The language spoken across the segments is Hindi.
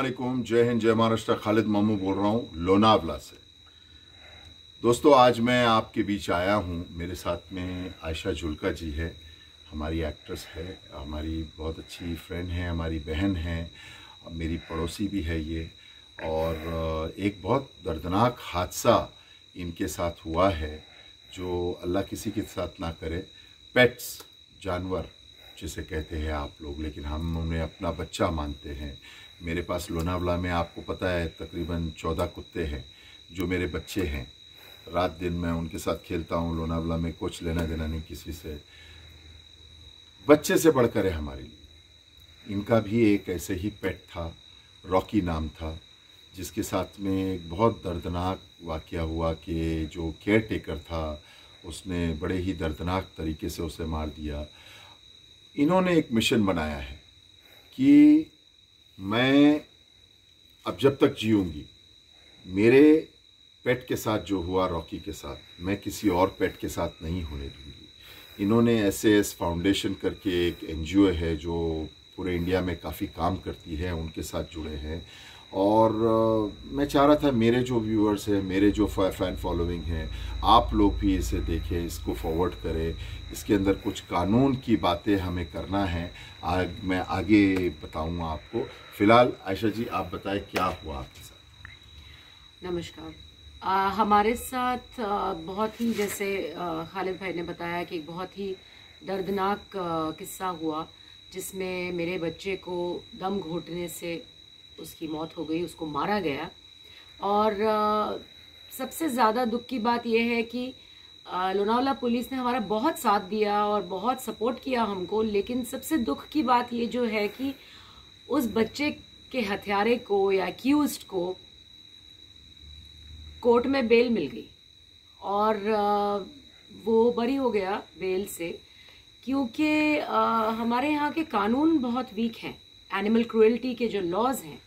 वालेकुम, जय हिंद, जय महाराष्ट्र। खालिद मामू बोल रहा हूँ लोनावला से। दोस्तों, आज मैं आपके बीच आया हूँ। मेरे साथ में आयशा जुल्का जी है, हमारी एक्ट्रेस है, हमारी बहुत अच्छी फ्रेंड है, हमारी बहन है, मेरी पड़ोसी भी है ये। और एक बहुत दर्दनाक हादसा इनके साथ हुआ है जो अल्लाह किसी के साथ ना करे। पेट्स, जानवर जिसे कहते हैं आप लोग, लेकिन हम उन्हें अपना बच्चा मानते हैं। मेरे पास लोनावला में आपको पता है तकरीबन 14 कुत्ते हैं जो मेरे बच्चे हैं। रात दिन मैं उनके साथ खेलता हूँ। लोनावला में कुछ लेना देना नहीं किसी से, बच्चे से बढ़कर है हमारे लिए। इनका भी एक ऐसे ही पेट था, रॉकी नाम था, जिसके साथ में एक बहुत दर्दनाक वाक़या हुआ कि जो केयर टेकर था उसने बड़े ही दर्दनाक तरीके से उसे मार दिया। इन्होंने एक मिशन बनाया है कि मैं अब जब तक जीऊँगी, मेरे पेट के साथ जो हुआ रॉकी के साथ, मैं किसी और पेट के साथ नहीं होने दूंगी। इन्होंने एसएएस फाउंडेशन करके एक एनजीओ है जो पूरे इंडिया में काफ़ी काम करती है, उनके साथ जुड़े हैं। और मैं चाह रहा था मेरे जो व्यूअर्स हैं, मेरे जो फ़ैन फॉलोइंग हैं, आप लोग भी इसे देखें, इसको फॉरवर्ड करें। इसके अंदर कुछ कानून की बातें हमें करना है। मैं आगे बताऊंगा आपको। फ़िलहाल आयशा जी, आप बताएं क्या हुआ आपके साथ। नमस्कार। हमारे साथ बहुत ही, जैसे खालिद भाई ने बताया कि एक बहुत ही दर्दनाक किस्सा हुआ जिसमें मेरे बच्चे को दम घोटने से उसकी मौत हो गई, उसको मारा गया। और सबसे ज़्यादा दुख की बात यह है कि लोनावला पुलिस ने हमारा बहुत साथ दिया और बहुत सपोर्ट किया हमको, लेकिन सबसे दुख की बात ये जो है कि उस बच्चे के हत्यारे को या एक्यूज्ड को कोर्ट में बेल मिल गई और वो बरी हो गया बेल से, क्योंकि हमारे यहाँ के कानून बहुत वीक हैं। एनिमल क्रुएल्टी के जो लॉज हैं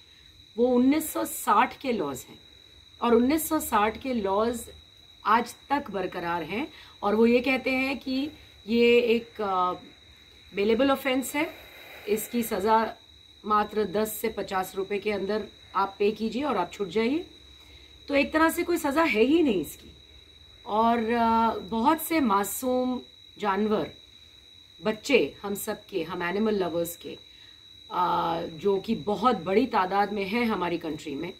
वो 1960 के लॉज हैं और 1960 के लॉज आज तक बरकरार हैं। और वो ये कहते हैं कि ये एक बेलेबल ऑफेंस है, इसकी सज़ा मात्र 10 से 50 रुपए के अंदर आप पे कीजिए और आप छूट जाइए। तो एक तरह से कोई सज़ा है ही नहीं इसकी। और बहुत से मासूम जानवर, बच्चे, हम सब के, हम एनिमल लवर्स के, जो कि बहुत बड़ी तादाद में है हमारी कंट्री में,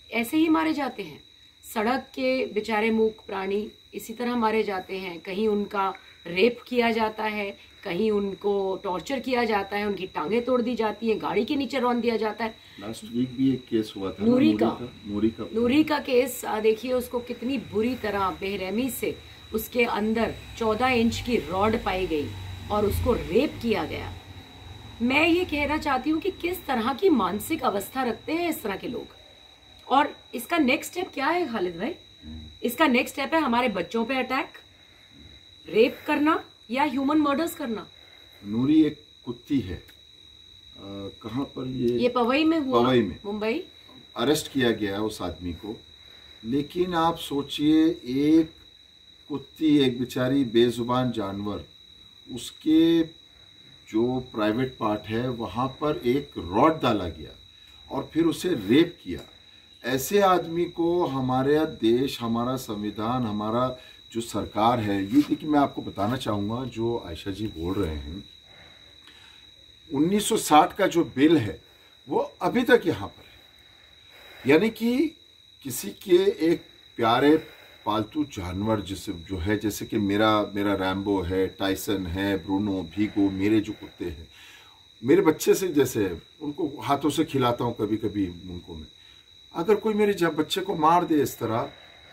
ऐसे ही मारे जाते हैं। सड़क के बेचारे मूक प्राणी इसी तरह मारे जाते हैं। कहीं उनका रेप किया जाता है, कहीं उनको टॉर्चर किया जाता है, उनकी टांगें तोड़ दी जाती हैं, गाड़ी के नीचे रौंद दिया जाता है। लास्ट वीक भी एक केस हुआ था, नूरी का केस देखिए, उसको कितनी बुरी तरह बेरहमी से उसके अंदर 14 इंच की रॉड पाई गई और उसको रेप किया गया। मैं ये कहना चाहती हूँ कि किस तरह की मानसिक अवस्था रखते हैं इस तरह के लोग। और इसका नेक्स्ट स्टेप क्या है खालिद भाई? इसका नेक्स्ट स्टेप है हमारे बच्चों पे अटैक, रेप करना या ह्यूमन मर्डर्स करना। नूरी एक कुत्ती है, कहाँ पर ये पवई में हुआ, पवई में, मुंबई। अरेस्ट किया गया उस आदमी को। लेकिन आप सोचिए, एक कुत्ती, एक बेचारी बेजुबान जानवर, उसके जो प्राइवेट पार्ट है वहाँ पर एक रॉड डाला गया और फिर उसे रेप किया। ऐसे आदमी को हमारा देश, हमारा संविधान, हमारा जो सरकार है, ये देखिए मैं आपको बताना चाहूँगा, जो आयशा जी बोल रहे हैं, 1960 का जो बिल है वो अभी तक यहाँ पर है। यानी कि किसी के एक प्यारे पालतू जानवर जो है, जैसे कि मेरा रैम्बो है, टाइसन है, ब्रूनो, भीगो, मेरे जो कुत्ते हैं, मेरे बच्चे से जैसे उनको हाथों से खिलाता हूँ कभी कभी उनको मैं। अगर कोई मेरे जब बच्चे को मार दे इस तरह,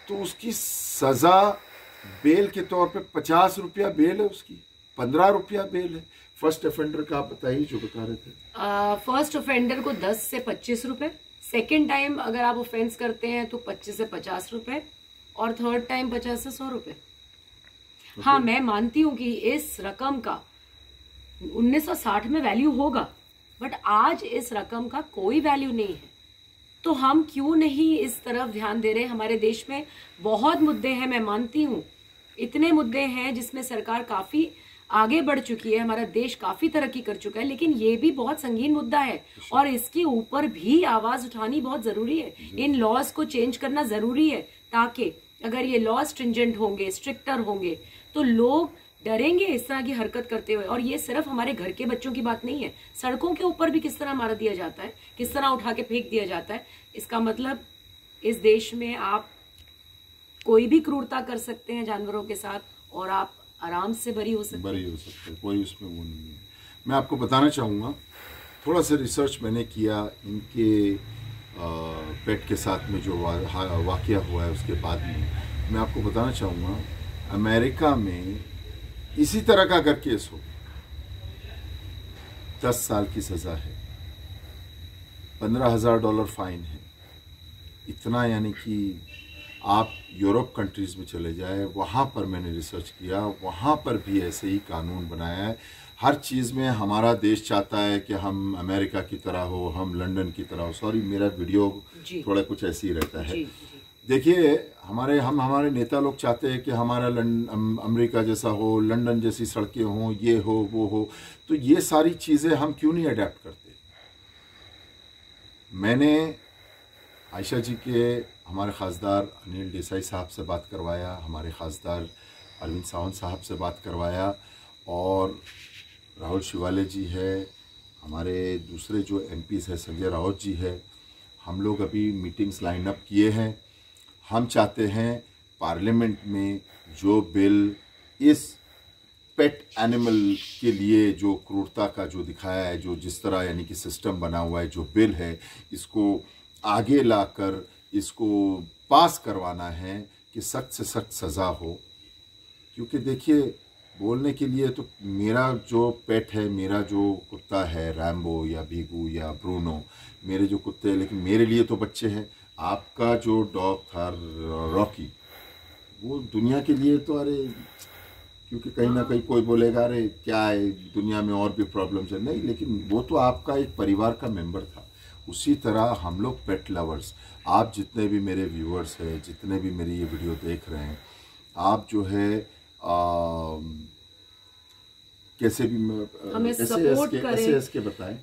तो उसकी सज़ा बेल के तौर पे 50 रुपया बेल है, उसकी 15 रुपया बेल है। फर्स्ट ऑफेंडर का आप बताइए जो बता रहे थे। फर्स्ट ऑफेंडर को 10 से 25 रुपए, सेकेंड टाइम अगर आप ऑफेंस करते हैं तो 25 से 50 रुपए और थर्ड टाइम 50 से 100 रुपए। हाँ, मैं मानती हूँ कि इस रकम का 1960 में वैल्यू होगा, बट आज इस रकम का कोई वैल्यू नहीं है। तो हम क्यों नहीं इस तरफ ध्यान दे रहे? हमारे देश में बहुत मुद्दे हैं, मैं मानती हूँ, इतने मुद्दे हैं जिसमें सरकार काफी आगे बढ़ चुकी है, हमारा देश काफी तरक्की कर चुका है, लेकिन ये भी बहुत संगीन मुद्दा है और इसके ऊपर भी आवाज उठानी बहुत जरूरी है। इन लॉज को चेंज करना जरूरी है, ताकि अगर ये लॉ स्ट्रिंजेंट होंगे, स्ट्रिक्टर होंगे, तो लोग डरेंगे इस तरह की हरकत करते हुए। और ये सिर्फ हमारे घर के बच्चों की बात नहीं है, सड़कों के ऊपर भी किस तरह मार दिया जाता है, किस तरह उठा के फेंक दिया जाता है। इसका मतलब इस देश में आप कोई भी क्रूरता कर सकते हैं जानवरों के साथ और आप आराम से बरी हो सकते हैं, कोई उसमें वो नहीं है। मैं आपको बताना चाहूँगा, थोड़ा सा रिसर्च मैंने किया इनके पेट के साथ में जो वाकया हुआ है उसके बाद में। मैं आपको बताना चाहूँगा, अमेरिका में इसी तरह का अगर केस हो 10 साल की सज़ा है, $15,000 फाइन है। इतना, यानी कि आप यूरोप कंट्रीज़ में चले जाए, वहाँ पर मैंने रिसर्च किया, वहाँ पर भी ऐसे ही कानून बनाया है। हर चीज़ में हमारा देश चाहता है कि हम अमेरिका की तरह हो, हम लंदन की तरह हो। सॉरी, मेरा वीडियो थोड़ा कुछ ऐसे ही रहता है। देखिए, हमारे नेता लोग चाहते हैं कि हमारा अमेरिका जैसा हो, लंदन जैसी सड़कें हों, ये हो वो हो। तो ये सारी चीज़ें हम क्यों नहीं अडेप्ट करते? मैंने आयशा जी के हमारे खासदार अनिल देसाई साहब से बात करवाया, हमारे खासदार अरविंद सावंत साहब से बात करवाया, और राहुल शिवाले जी है, हमारे दूसरे जो एमपीज़ है संजय राउत जी है। हम लोग अभी मीटिंग्स लाइन अप किए हैं। हम चाहते हैं पार्लियामेंट में जो बिल इस पेट एनिमल के लिए जो क्रूरता का जो दिखाया है, जो जिस तरह यानी कि सिस्टम बना हुआ है, जो बिल है, इसको आगे लाकर इसको पास करवाना है कि सख्त से सख्त सज़ा हो। क्योंकि देखिए, बोलने के लिए तो मेरा जो पेट है, मेरा जो कुत्ता है, रैम्बो या भीगू या ब्रूनो, मेरे जो कुत्ते हैं, लेकिन मेरे लिए तो बच्चे हैं। आपका जो डॉग था रॉकी, वो दुनिया के लिए तो, अरे, क्योंकि कहीं ना कहीं कोई बोलेगा अरे क्या है, दुनिया में और भी प्रॉब्लम्स है, नहीं, लेकिन वो तो आपका एक परिवार का मेंबर था। उसी तरह हम लोग पेट लवर्स, आप जितने भी मेरे व्यूअर्स हैं, जितने भी मेरी ये वीडियो देख रहे हैं, आप जो है कैसे भी हमें सपोर्ट करें। के बताएं।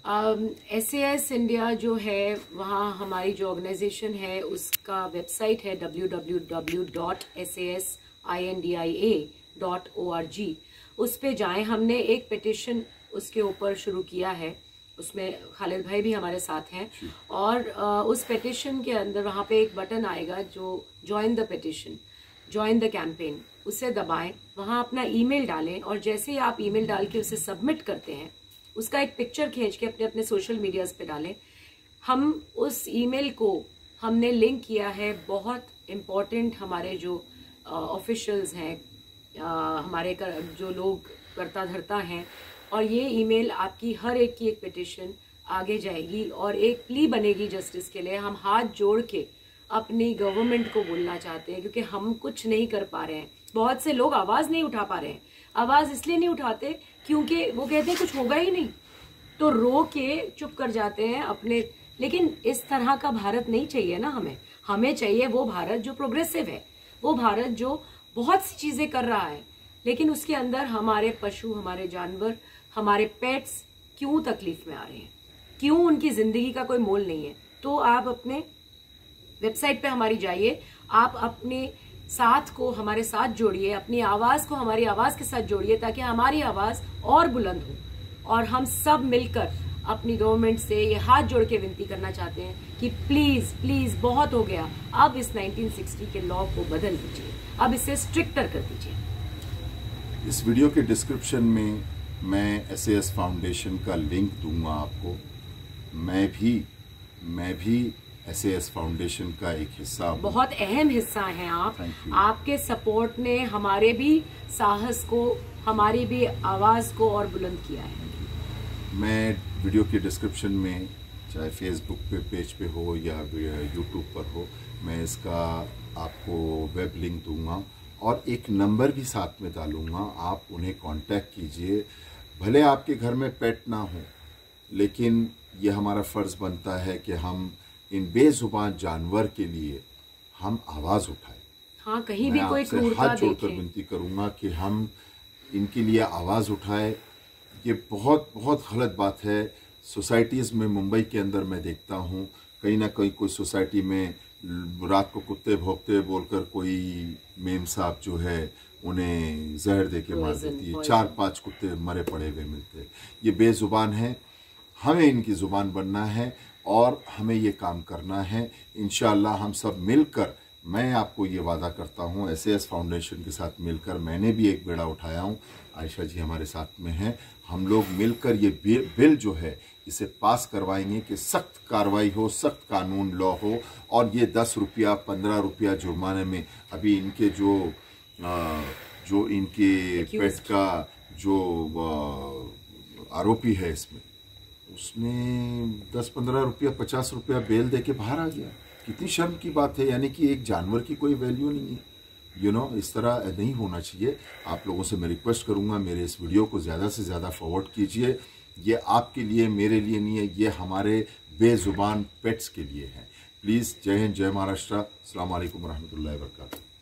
SAS इंडिया जो है, वहाँ हमारी जो ऑर्गेनाइजेशन है उसका वेबसाइट है www.sasindia.org। उस पे जाएं। हमने एक पिटिशन उसके ऊपर शुरू किया है, उसमें खालिद भाई भी हमारे साथ हैं, और उस पिटिशन के अंदर वहाँ पे एक बटन आएगा जो join the petition, join the campaign, उसे दबाएं, वहाँ अपना ईमेल डालें, और जैसे ही आप ईमेल डाल के उसे सबमिट करते हैं, उसका एक पिक्चर खींच के अपने अपने सोशल मीडियाज पे डालें। हम उस ईमेल को हमने लिंक किया है बहुत इम्पोर्टेंट हमारे जो ऑफिशियल्स हैं, हमारे जो लोग करता धरता हैं, और ये ईमेल आपकी हर एक की एक पिटिशन आगे जाएगी और एक प्ली बनेगी जस्टिस के लिए। हम हाथ जोड़ के अपनी गवर्नमेंट को बोलना चाहते हैं, क्योंकि हम कुछ नहीं कर पा रहे हैं। बहुत से लोग आवाज नहीं उठा पा रहे हैं। आवाज इसलिए नहीं उठाते क्योंकि वो कहते हैं कुछ होगा ही नहीं, तो रो के चुप कर जाते हैं अपने। लेकिन इस तरह का भारत नहीं चाहिए ना हमें चाहिए वो भारत जो प्रोग्रेसिव है, वो भारत जो बहुत सी चीजें कर रहा है, लेकिन उसके अंदर हमारे पशु, हमारे जानवर, हमारे पेट्स क्यों तकलीफ में आ रहे हैं, क्यों उनकी जिंदगी का कोई मोल नहीं है। तो आप अपने वेबसाइट पे हमारी जाइए, आप अपने साथ को हमारे साथ जोड़िए, अपनी आवाज को हमारी आवाज के साथ जोड़िए, ताकि हमारी आवाज और बुलंद हो। और हम सब मिलकर अपनी गवर्नमेंट से ये हाथ जोड़ के विनती करना चाहते हैं कि प्लीज प्लीज बहुत हो गया, अब इस 1960 के लॉ को बदल दीजिए, अब इसे स्ट्रिक्टर कर दीजिए। इस वीडियो के डिस्क्रिप्शन में मैं SAS फाउंडेशन का लिंक दूंगा आपको। मैं भी SAS फाउंडेशन का एक हिस्सा हूं। बहुत अहम हिस्सा हैं आप। आपके सपोर्ट ने हमारे भी साहस को, हमारी भी आवाज को और बुलंद किया है। मैं वीडियो के डिस्क्रिप्शन में, चाहे फेसबुक पे पेज पे हो या यूट्यूब पर हो, मैं इसका आपको वेब लिंक दूंगा और एक नंबर भी साथ में डालूंगा। आप उन्हें कांटेक्ट कीजिए। भले आपके घर में पेट ना हो, लेकिन ये हमारा फ़र्ज़ बनता है कि हम इन बेजुबान जानवर के लिए हम आवाज़ उठाएं। हाँ, कहीं भी कोई क्रूरता हाथ जोड़कर विनती करूंगा कि हम इनके लिए आवाज़ उठाए। ये बहुत बहुत गलत बात है। सोसाइटीज़ में मुंबई के अंदर मैं देखता हूँ कहीं ना कहीं कोई सोसाइटी में रात को कुत्ते भौंकते बोलकर कोई मेम साहब जो है उन्हें जहर दे के मार देती है। 4-5 कुत्ते मरे पड़े हुए मिलते। ये बेजुबान है, हमें इनकी ज़ुबान बनना है और हमें ये काम करना है। इंशाअल्लाह हम सब मिलकर, मैं आपको ये वादा करता हूँ SAS फाउंडेशन के साथ मिलकर, मैंने भी एक बेड़ा उठाया हूँ, आयशा जी हमारे साथ में हैं, हम लोग मिलकर ये बिल जो है इसे पास करवाएंगे कि सख्त कार्रवाई हो, सख्त कानून लॉ हो। और ये 10 रुपया 15 रुपया जुर्माने में अभी इनके जो इनके पेट का जो आरोपी है इसमें, उसने 10-15 रुपया 50 रुपया बेल दे के बाहर आ गया। कितनी शर्म की बात है। यानी कि एक जानवर की कोई वैल्यू नहीं है। इस तरह नहीं होना चाहिए। आप लोगों से मैं रिक्वेस्ट करूंगा, मेरे इस वीडियो को ज़्यादा से ज़्यादा फॉरवर्ड कीजिए। ये आपके लिए, मेरे लिए नहीं है, ये हमारे बेजुबान पेट्स के लिए है। प्लीज़। जय हिंद, जय महाराष्ट्र। अस्सलाम वालेकुम रहमतुल्लाहि व बरकातहू।